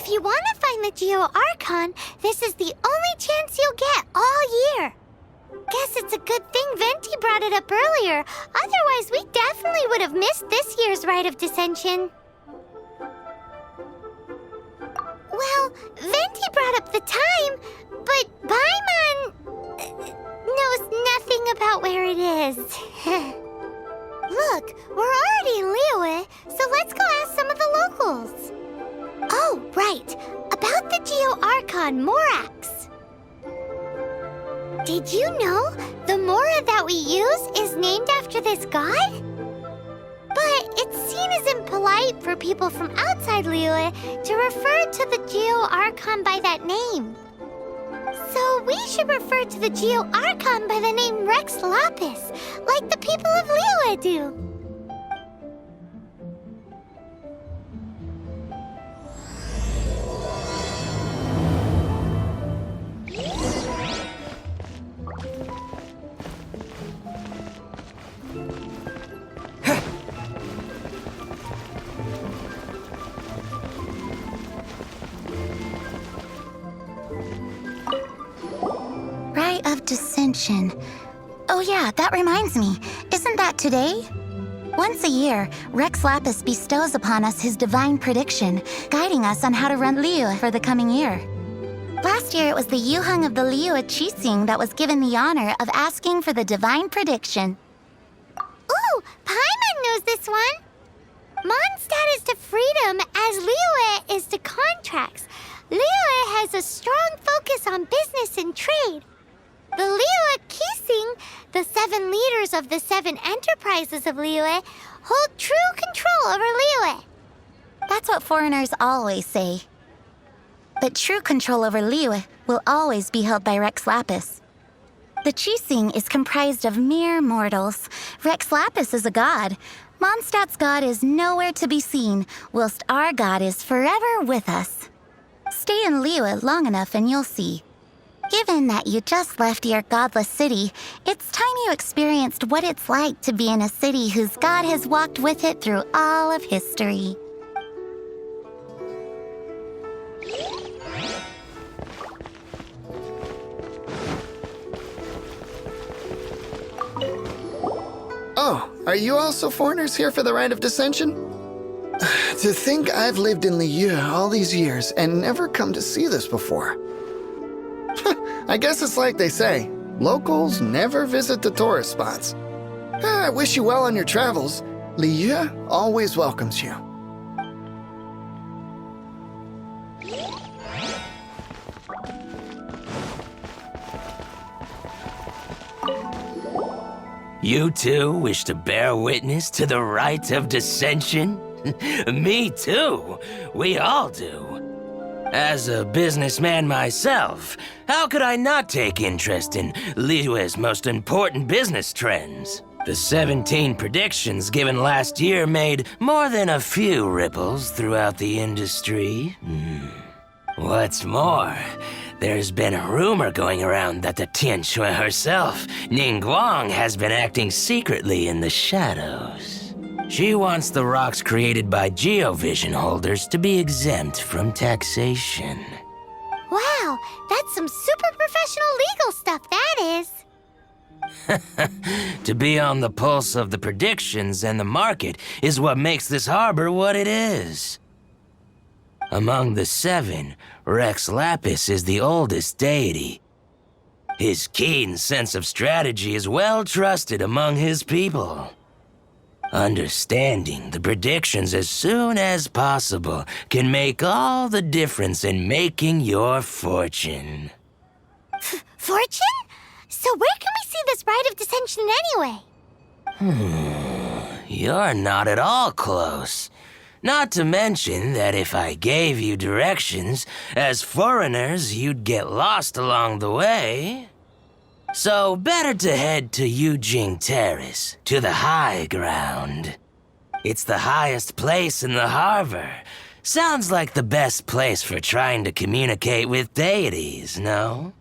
If you want to find the Geo-Archon, this is the only chance you'll get all year. Guess it's a good thing Venti brought it up earlier. Otherwise, we definitely would have missed this year's Rite of Dissension. Well, Venti brought up the time, but Paimon knows nothing about where it is. Look, we're already in Liyue, so let's go ask some of the locals. Oh, right. About the Geo-Archon Morax. Did you know the Mora that we use is named after this god? But it's seen as impolite for people from outside Liyue to refer to the Geo-Archon by that name. So we should refer to the Geo-Archon by the name Rex Lapis, like the people of Liyue do. Rite of Dissension. Oh yeah, that reminds me. Isn't that today? Once a year, Rex Lapis bestows upon us his divine prediction, guiding us on how to run Liyue for the coming year. Last year, it was the Yuheng of the Liyue Qixing that was given the honor of asking for the divine prediction. Ooh, Paimon knows this one. Mondstadt is to freedom as Liyue is to contracts. Liyue has a strong focus on business and trade. The Liyue Qixing, the 7 leaders of the 7 enterprises of Liyue, hold true control over Liyue. That's what foreigners always say. But true control over Liyue will always be held by Rex Lapis. The Qixing is comprised of mere mortals. Rex Lapis is a god. Mondstadt's god is nowhere to be seen, whilst our god is forever with us. Stay in Liyue long enough and you'll see. Given that you just left your godless city, it's time you experienced what it's like to be in a city whose god has walked with it through all of history. Oh, are you also foreigners here for the Rite of Dissension? To think I've lived in Liyue all these years and never come to see this before. I guess it's like they say, locals never visit the tourist spots. I wish you well on your travels. Liyue always welcomes you. You too wish to bear witness to the Rite of Dissension? Me too. We all do. As a businessman myself, how could I not take interest in Liyue's most important business trends? The 17 predictions given last year made more than a few ripples throughout the industry. What's more, there's been a rumor going around that the Tianshui herself, Ningguang, has been acting secretly in the shadows. She wants the rocks created by Geovision holders to be exempt from taxation. Wow, that's some super professional legal stuff, that is. To be on the pulse of the predictions and the market is what makes this harbor what it is. Among the 7, Rex Lapis is the oldest deity. His keen sense of strategy is well trusted among his people. Understanding the predictions as soon as possible can make all the difference in making your fortune. Fortune? So where can we see this Rite of Dissension anyway? You're not at all close. Not to mention that if I gave you directions, as foreigners, you'd get lost along the way. So better to head to Yujing Terrace, to the high ground. It's the highest place in the harbor. Sounds like the best place for trying to communicate with deities, no?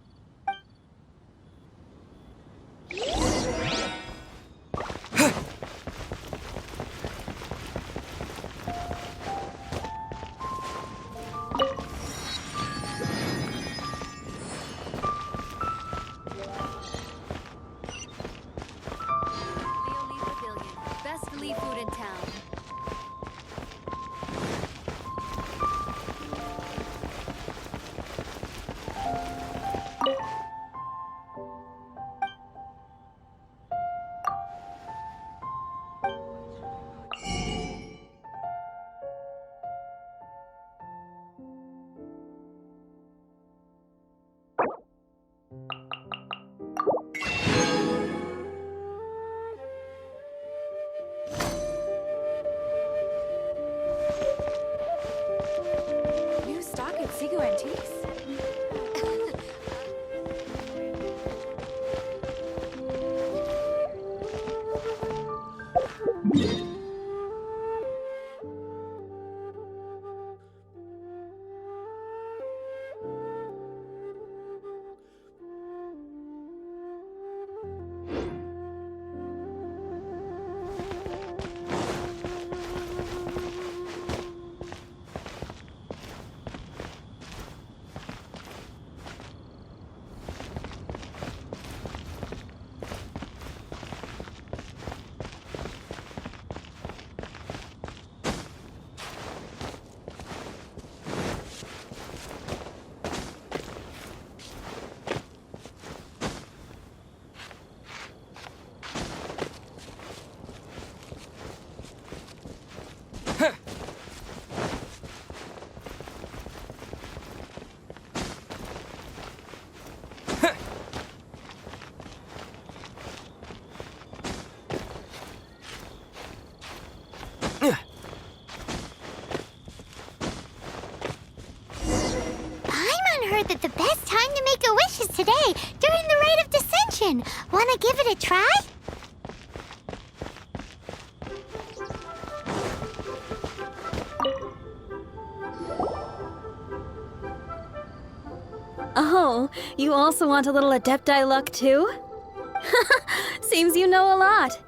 Paimon heard that the best time to make a wish is today, during the Rite of Dissension. Wanna give it a try? Oh, you also want a little Adepti luck too? Seems you know a lot.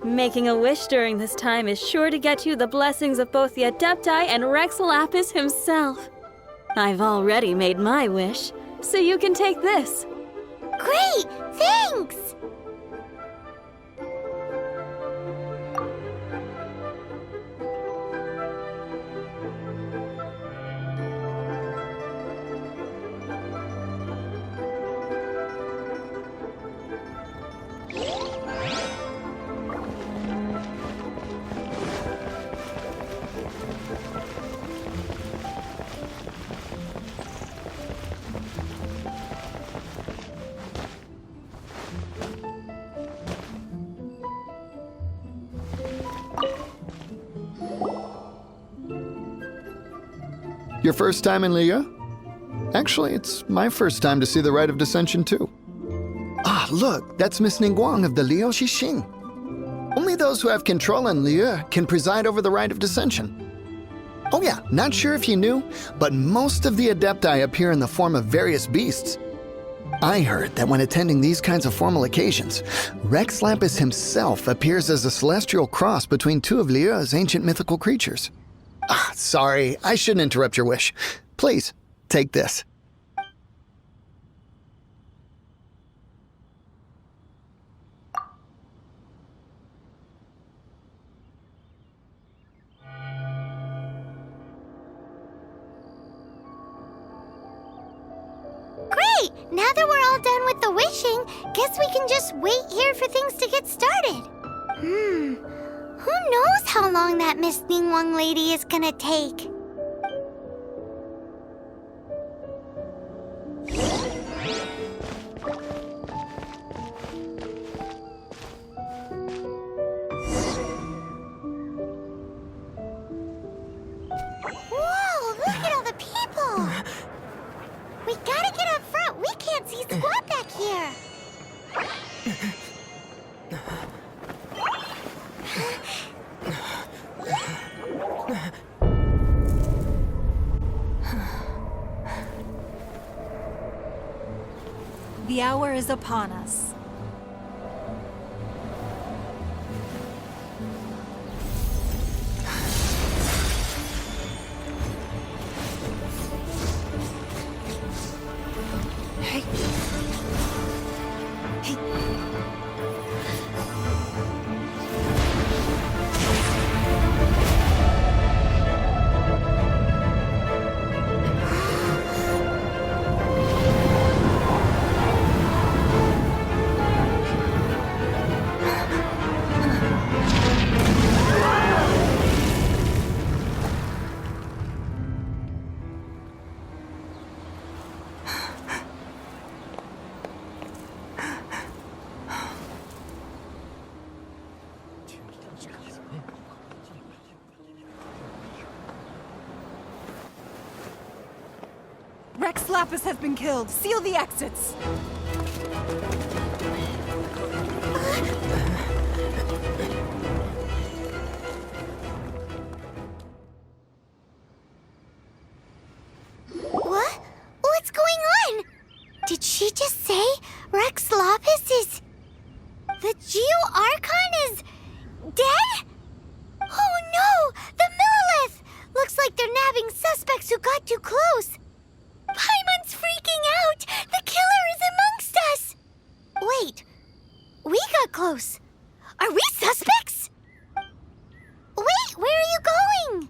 Making a wish during this time is sure to get you the blessings of both the Adepti and Rex Lapis himself. I've already made my wish, so you can take this. Great! Thanks! Your first time in Liyue? Actually, it's my first time to see the Rite of Dissension, too. Ah, look, that's Miss Ningguang of the Liu Xixing. Only those who have control in Liyue can preside over the Rite of Dissension. Oh yeah, not sure if you knew, but most of the Adepti appear in the form of various beasts. I heard that when attending these kinds of formal occasions, Rex Lapis himself appears as a celestial cross between two of Liyue's ancient mythical creatures. Ah, sorry, I shouldn't interrupt your wish. Please, take this. Great! Now that we're all done with the wishing, guess we can just wait here for things to get started. Who knows how long that Miss Ningguang lady is gonna take? Whoa, look at all the people! We gotta get up front. We can't see squat back here. The hour is upon us. Rex Lapis has been killed. Seal the exits. Wait! We got close. Are we suspects? Wait, where are you going?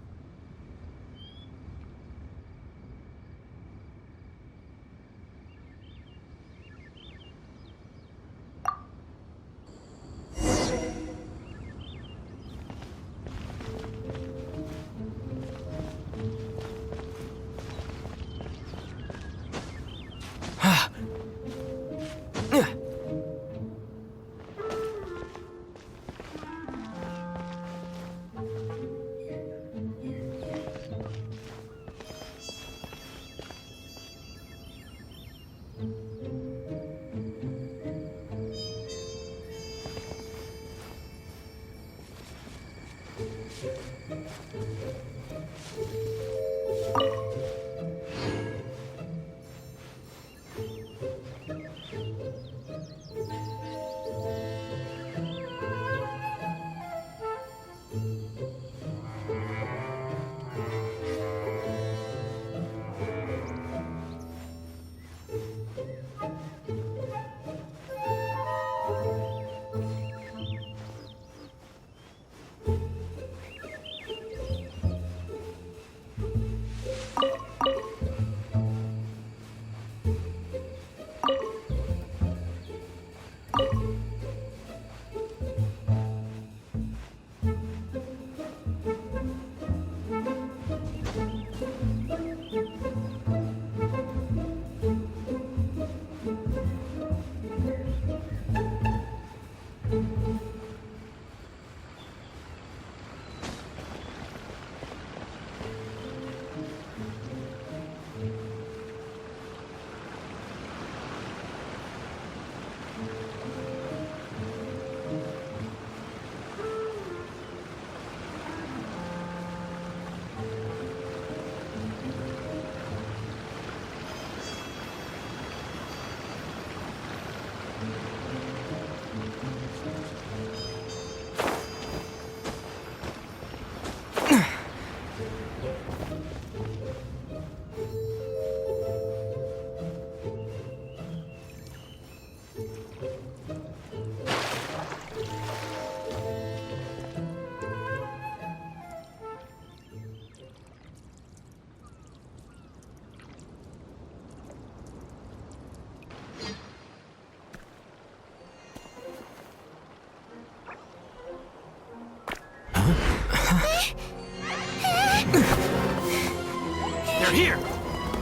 They're here!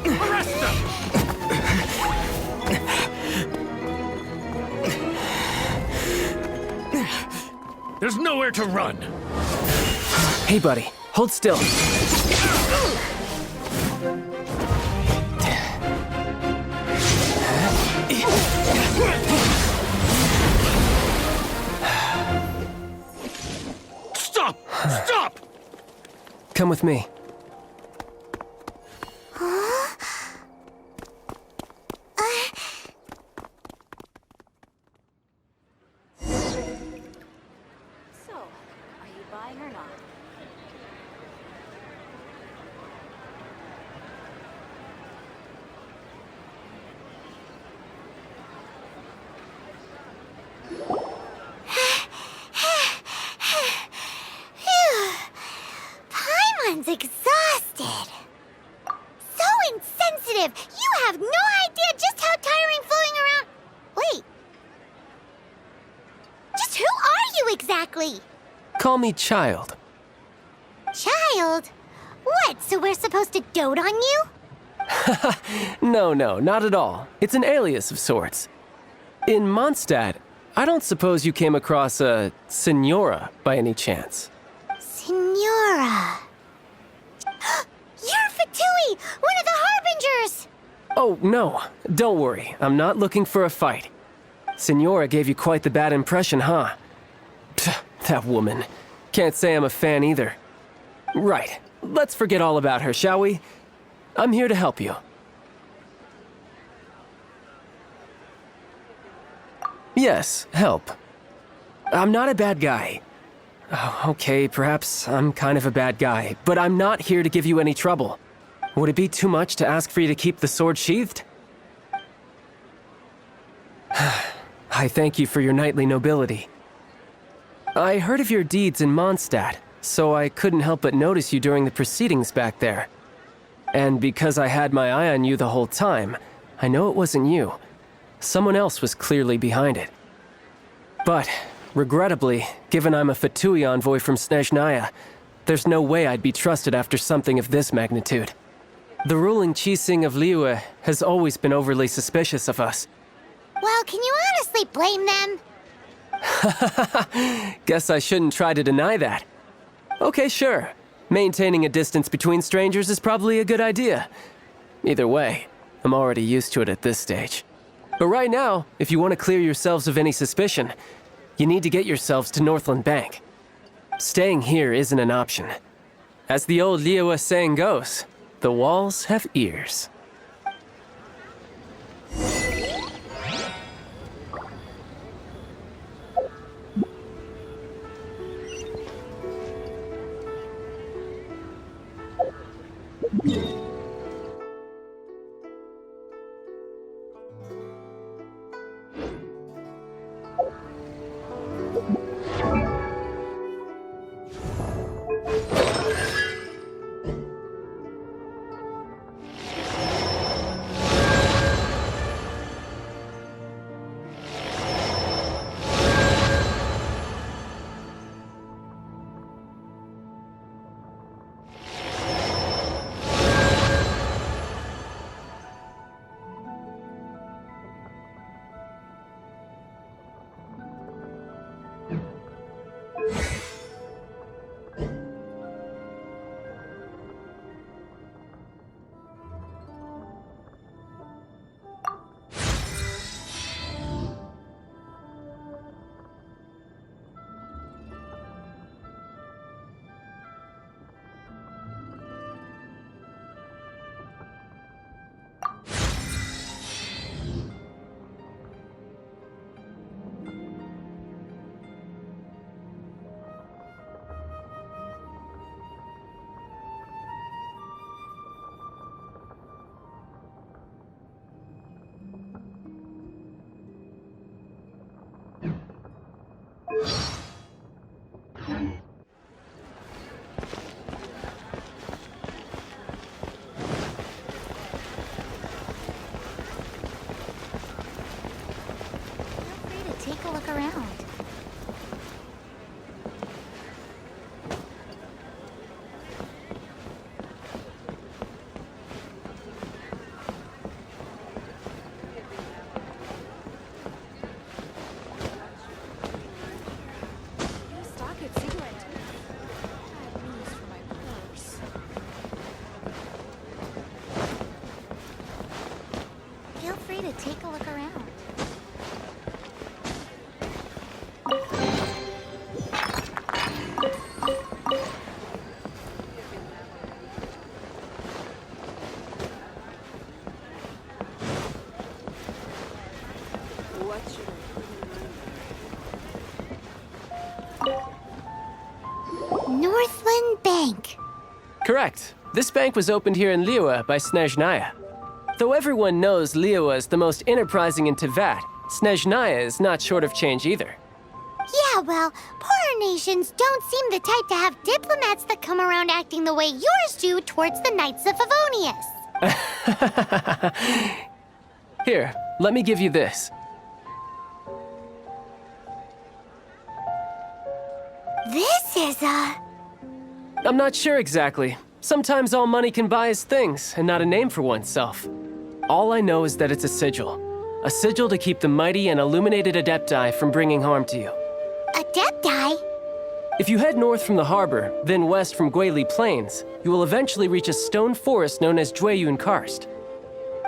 Arrest them! There's nowhere to run! Hey, buddy. Hold still. Stop! Stop! Come with me. So, are you buying or not? Paimon's exhausted. So insensitive. You have no idea just how tiring floating around. Wait. Just who are you exactly? Call me Child. Child? What, so we're supposed to dote on you? No, not at all. It's an alias of sorts. In Mondstadt, I don't suppose you came across a Senora by any chance. Senora. You're Fatui, one of the Harbingers! Oh, no. Don't worry. I'm not looking for a fight. Senora gave you quite the bad impression, huh? Pfft, that woman. Can't say I'm a fan either. Right. Let's forget all about her, shall we? I'm here to help you. Yes, help. I'm not a bad guy. Oh, okay, perhaps I'm kind of a bad guy, but I'm not here to give you any trouble. Would it be too much to ask for you to keep the sword sheathed? I thank you for your knightly nobility. I heard of your deeds in Mondstadt, so I couldn't help but notice you during the proceedings back there. And because I had my eye on you the whole time, I know it wasn't you. Someone else was clearly behind it. But, regrettably, given I'm a Fatui envoy from Snezhnaya, there's no way I'd be trusted after something of this magnitude. The ruling Qixing of Liyue has always been overly suspicious of us. Well, can you honestly blame them? Guess I shouldn't try to deny that. Okay, sure. Maintaining a distance between strangers is probably a good idea. Either way, I'm already used to it at this stage. But right now, if you want to clear yourselves of any suspicion, you need to get yourselves to Northland Bank. Staying here isn't an option. As the old Liyue saying goes, the walls have ears. Take a look around. Feel free to take a look around. Northland Bank. Correct. This bank was opened here in Liyue by Snezhnaya. Though everyone knows Liyue is the most enterprising in Teyvat, Snezhnaya is not short of change either. Yeah, well, poorer nations don't seem the type to have diplomats that come around acting the way yours do towards the Knights of Favonius. Here, let me give you this. This is I'm not sure exactly. Sometimes all money can buy is things, and not a name for oneself. All I know is that it's a sigil. A sigil to keep the mighty and illuminated Adepti from bringing harm to you. Adepti? If you head north from the harbor, then west from Guili Plains, you will eventually reach a stone forest known as Jueyun Karst.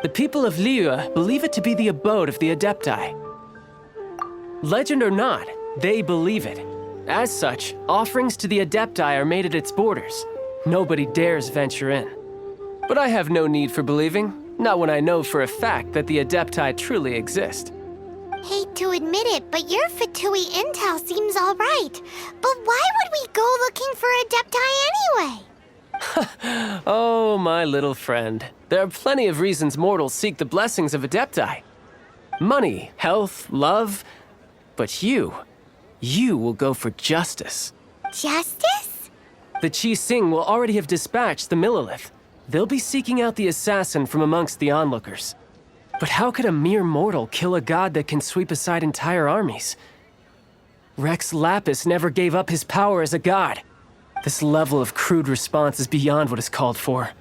The people of Liyue believe it to be the abode of the Adepti. Legend or not, they believe it. As such, offerings to the Adepti are made at its borders. Nobody dares venture in. But I have no need for believing, not when I know for a fact that the Adepti truly exist. Hate to admit it, but your Fatui intel seems all right. But why would we go looking for Adepti anyway? Oh, my little friend. There are plenty of reasons mortals seek the blessings of Adepti. money, health, love. But you will go for justice. Justice? The Qi Sing will already have dispatched the Millilith. They'll be seeking out the assassin from amongst the onlookers. But how could a mere mortal kill a god that can sweep aside entire armies? Rex Lapis never gave up his power as a god. This level of crude response is beyond what is called for.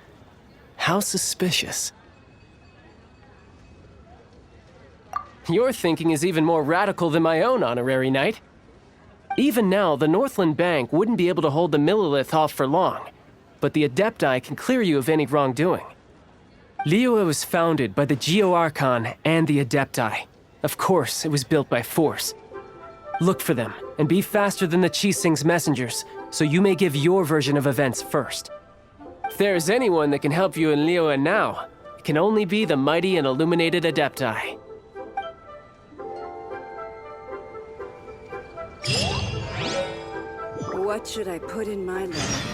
How suspicious. Your thinking is even more radical than my own, honorary knight. Even now, the Northland Bank wouldn't be able to hold the Millilith off for long, but the Adepti can clear you of any wrongdoing. Liyue was founded by the Geo-Archon and the Adepti. Of course, it was built by force. Look for them, and be faster than the Qi Sing's messengers, so you may give your version of events first. If there is anyone that can help you in Liyue now, it can only be the mighty and illuminated Adepti. What should I put in my letter?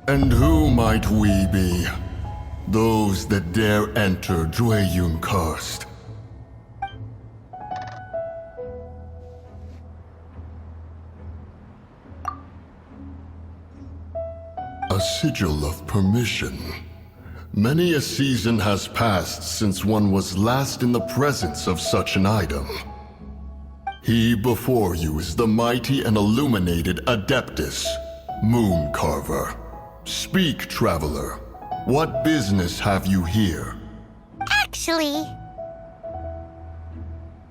And who might we be? Those that dare enter Jueyun Karst. A sigil of permission. Many a season has passed since one was last in the presence of such an item. He before you is the mighty and illuminated Adeptus, Moon Carver. Speak, traveler. What business have you here? Actually,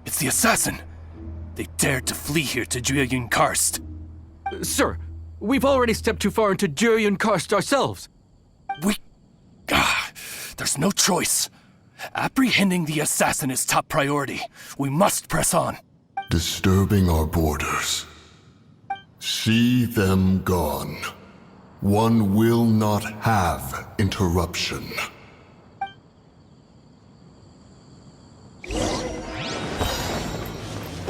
It's the assassin! They dared to flee here to Jueyun Karst. Sir, we've already stepped too far into Jueyun Karst ourselves. There's no choice. Apprehending the assassin is top priority. We must press on. Disturbing our borders. See them gone. One will not have interruption.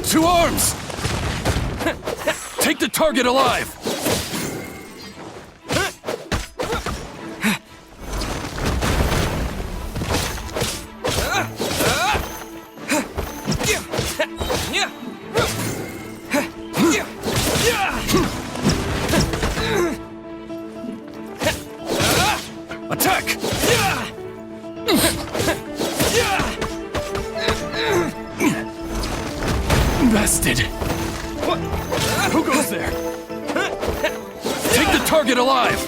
To arms! Take the target alive! Attack! Bested. What? Who goes there? Take the target alive!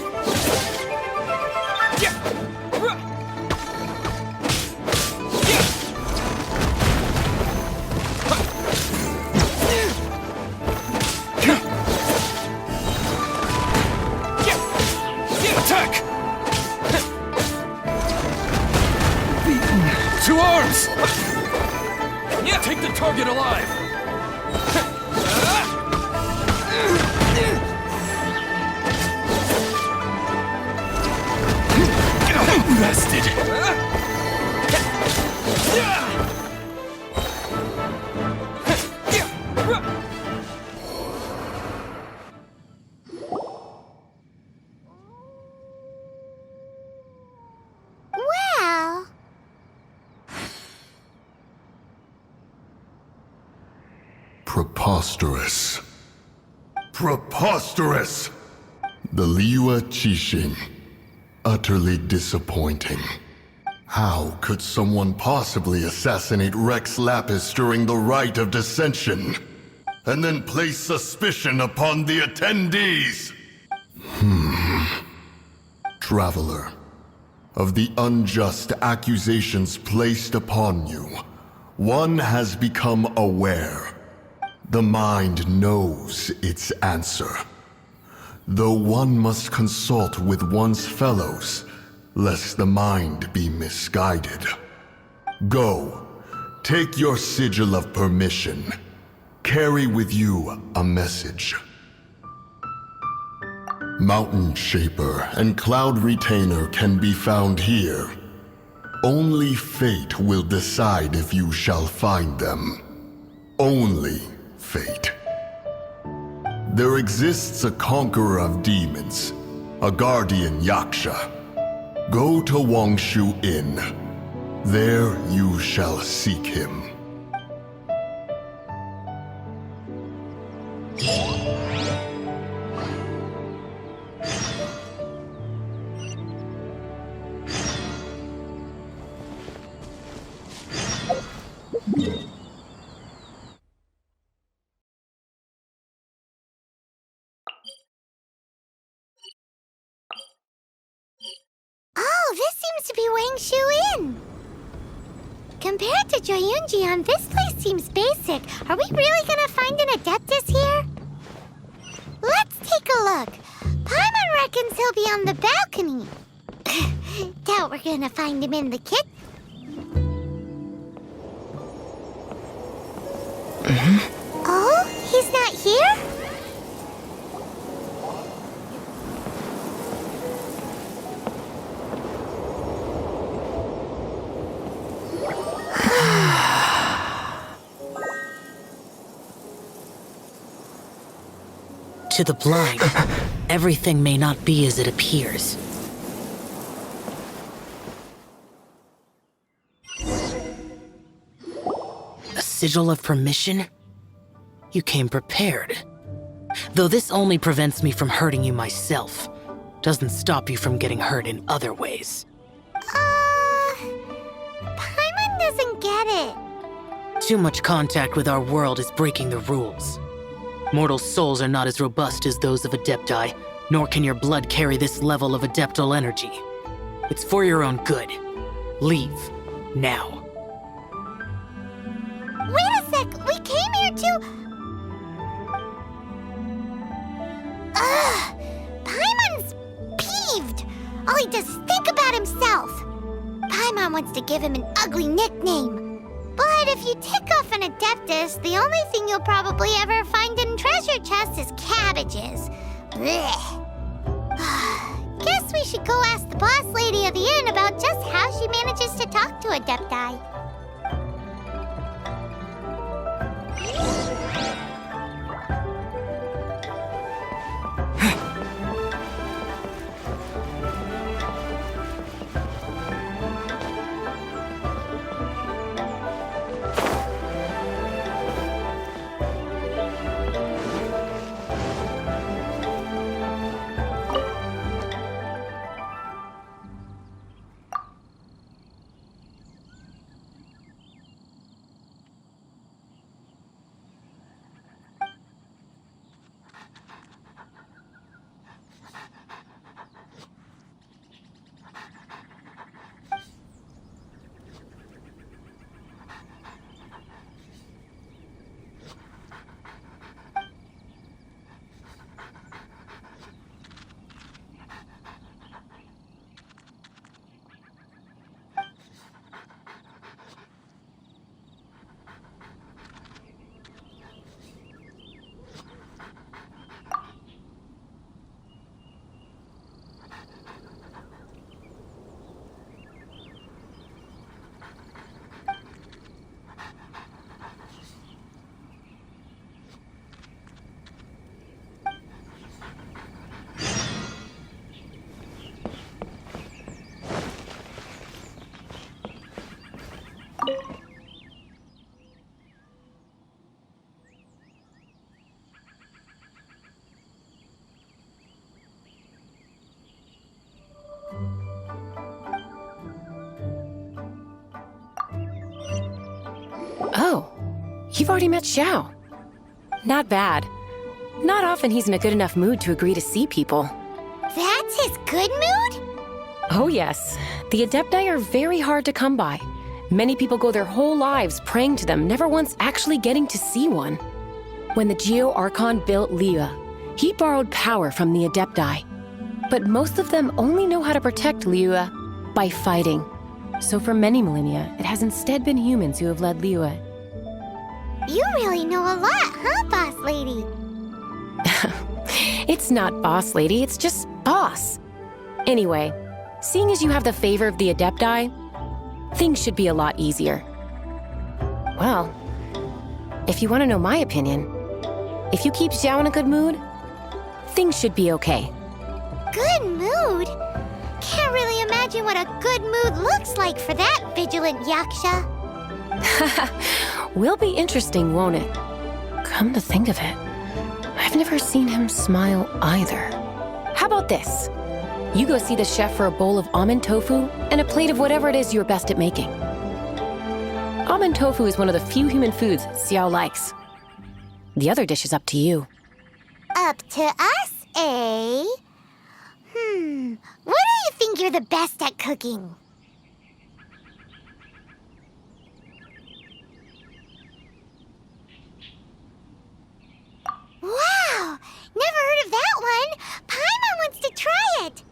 Attack! To arms! Take the target alive! Preposterous. Preposterous! The Liyue Qixing. Utterly disappointing. How could someone possibly assassinate Rex Lapis during the Rite of Dissension, and then place suspicion upon the attendees? Traveler, of the unjust accusations placed upon you, one has become aware. The mind knows its answer. Though one must consult with one's fellows, lest the mind be misguided. Go, take your sigil of permission. Carry with you a message. Mountain Shaper and Cloud Retainer can be found here. Only fate will decide if you shall find them. Only fate. There exists a conqueror of demons, a guardian Yaksha. Go to Wangshu Inn. There you shall seek him. Oh, this seems to be Wangshu Inn. Compared to Joyunjian, this place seems basic. Are we really gonna find an Adeptus here? Let's take a look. Paimon reckons he'll be on the balcony. Doubt we're gonna find him in the kitchen. Oh, he's not here? To the blind, everything may not be as it appears. A sigil of permission? You came prepared. Though this only prevents me from hurting you myself, doesn't stop you from getting hurt in other ways. Paimon doesn't get it. Too much contact with our world is breaking the rules. Mortal souls are not as robust as those of Adepti, nor can your blood carry this level of adeptal energy. It's for your own good. Leave. Now. Wait a sec, we came here to... Ugh! Paimon's peeved! All he does is think about himself! Paimon wants to give him an ugly nickname. But if you tick off an Adeptus, the only thing you'll probably ever find in treasure chests is cabbages. Blech. Guess we should go ask the boss lady of the inn about just how she manages to talk to Adepti. you've already met Xiao. Not bad. Not often he's in a good enough mood to agree to see people. That's his good mood? Oh yes, the Adepti are very hard to come by. Many people go their whole lives praying to them, never once actually getting to see one. When the Geo-Archon built Liyue, he borrowed power from the Adepti. But most of them only know how to protect Liyue by fighting. So for many millennia, it has instead been humans who have led Liyue. You really know a lot, huh, boss lady? It's not boss lady, it's just boss. Anyway, seeing as you have the favor of the Adepti, things should be a lot easier. Well, if you want to know my opinion, if you keep Xiao in a good mood, things should be okay. Good mood? Can't really imagine what a good mood looks like for that vigilant Yaksha. Will be interesting, won't it? Come to think of it, I've never seen him smile either. How about this? You go see the chef for a bowl of almond tofu and a plate of whatever it is you're best at making. Almond tofu is one of the few human foods Xiao likes. The other dish is up to you. Up to us, eh? What do you think you're the best at cooking? Wow! Never heard of that one! Paimon wants to try it!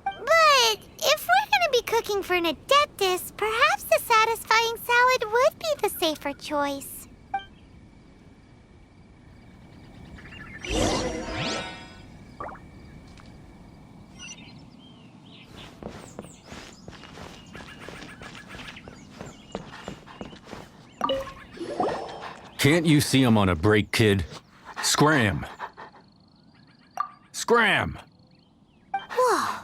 But if we're gonna be cooking for an Adeptus, perhaps a satisfying salad would be the safer choice. Can't you see I'm on a break, kid? Scram! Scram! Whoa!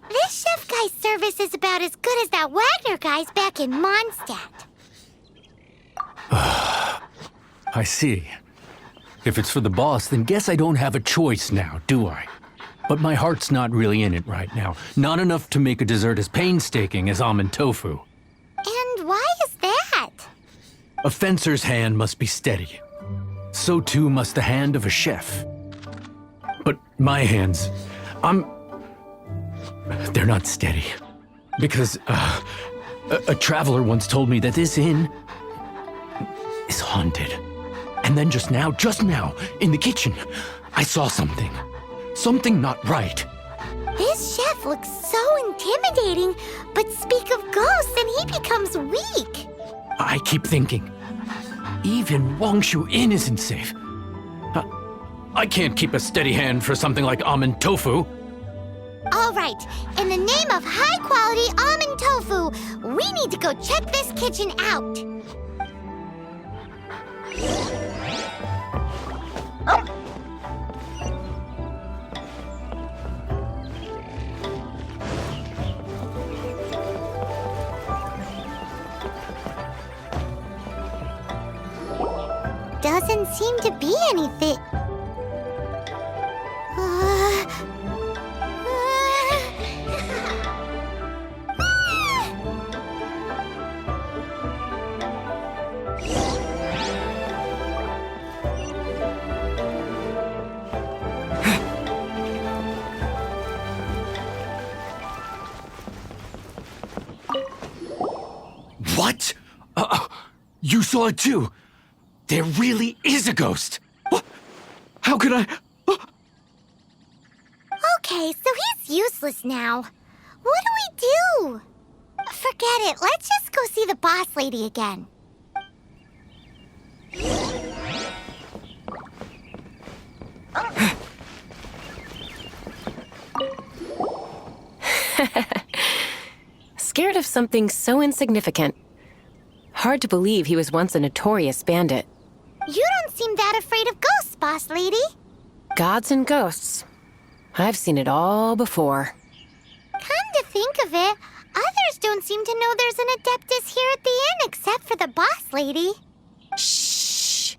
This chef guy's service is about as good as that Wagner guy's back in Mondstadt. I see. If it's for the boss, then guess I don't have a choice now, do I? But my heart's not really in it right now. Not enough to make a dessert as painstaking as almond tofu. And why is that? A fencer's hand must be steady. So too must the hand of a chef. But my hands, they're not steady. Because a traveler once told me that this inn is haunted. And then just now, in the kitchen, I saw something. Something not right. This chef looks so intimidating, but speak of ghosts and he becomes weak. I keep thinking, even Wangshu Inn isn't safe. I can't keep a steady hand for something like almond tofu. All right, in the name of high-quality almond tofu, we need to go check this kitchen out. Doesn't seem to be anything. What? You saw it too? There really is a ghost! What? How could I? Okay, so he's useless now. What do we do? Forget it. Let's just go see the boss lady again. Scared of something so insignificant. Hard to believe he was once a notorious bandit. You don't seem that afraid of ghosts, boss lady. Gods and ghosts. I've seen it all before. Come to think of it, others don't seem to know there's an Adeptus here at the inn except for the boss lady. Shh.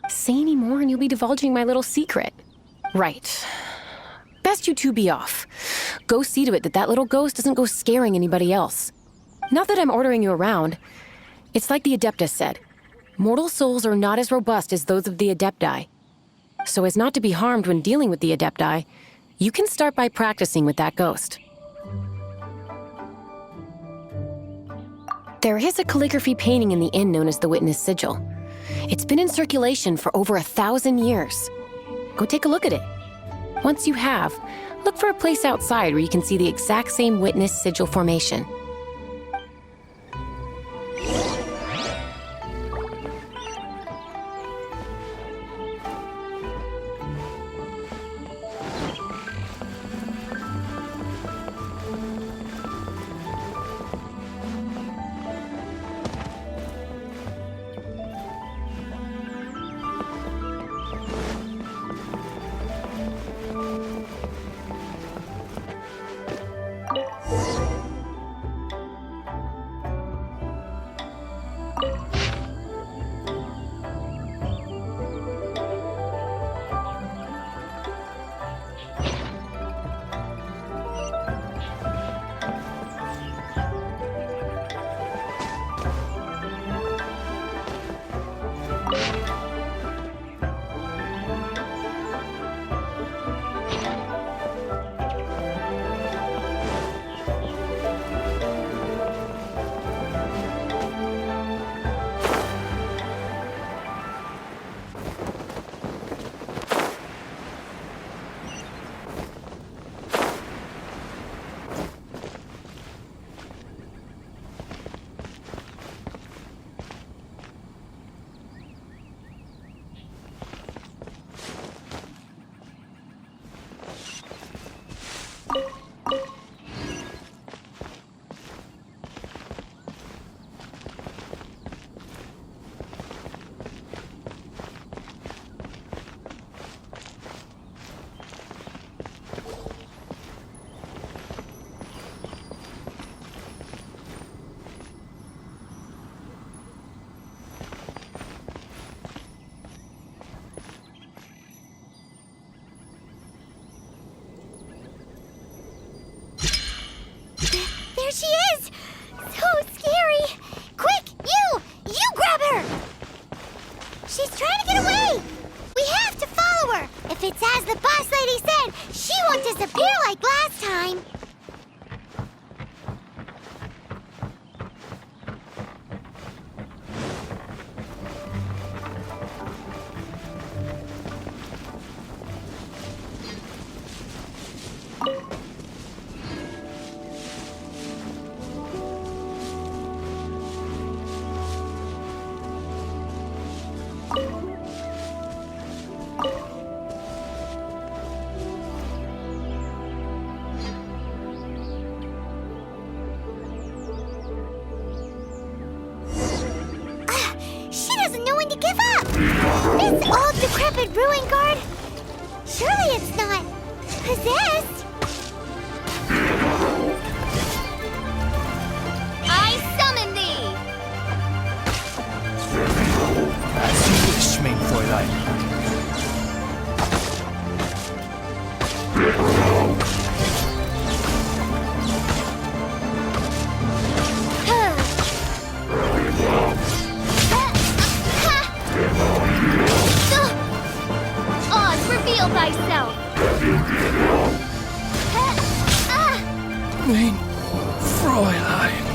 Say any more and you'll be divulging my little secret. Right. Best you two be off. Go see to it that little ghost doesn't go scaring anybody else. Not that I'm ordering you around. It's like the Adeptus said. Mortal souls are not as robust as those of the Adepti. So as not to be harmed when dealing with the Adepti, you can start by practicing with that ghost. There is a calligraphy painting in the inn known as the Witness Sigil. It's been in circulation for over 1,000 years. Go take a look at it. Once you have, look for a place outside where you can see the exact same Witness Sigil formation. There she is! So scary! Quick, you grab her! She's trying to get away! We have to follow her! If it's as the boss lady said, she won't disappear like last time! She doesn't know when to give up! This old decrepit ruin guard? Surely it's not possessed? I summon thee! As you wish, mein Fräulein. Oz, reveal thyself! Mein Fräulein.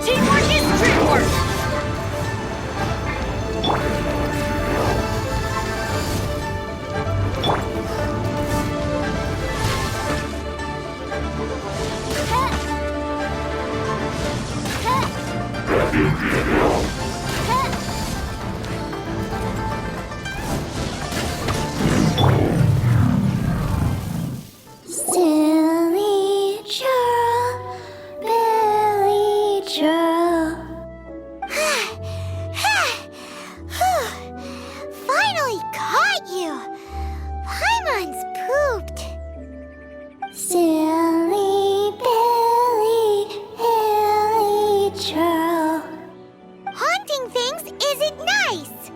Teamwork is dreamwork! Silly saying things isn't nice.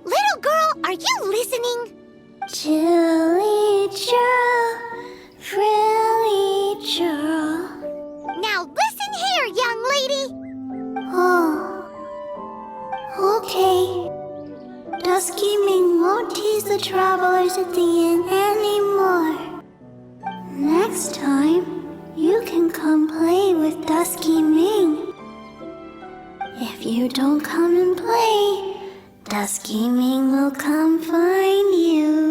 Little girl, are you listening? Chilly churl, frilly churl. Now listen here, young lady. Oh. Okay. Dusky Ming won't tease the travelers at the inn anymore. Next time, you can come play with Dusky Ming. If you don't come and play, Dusky Ming will come find you.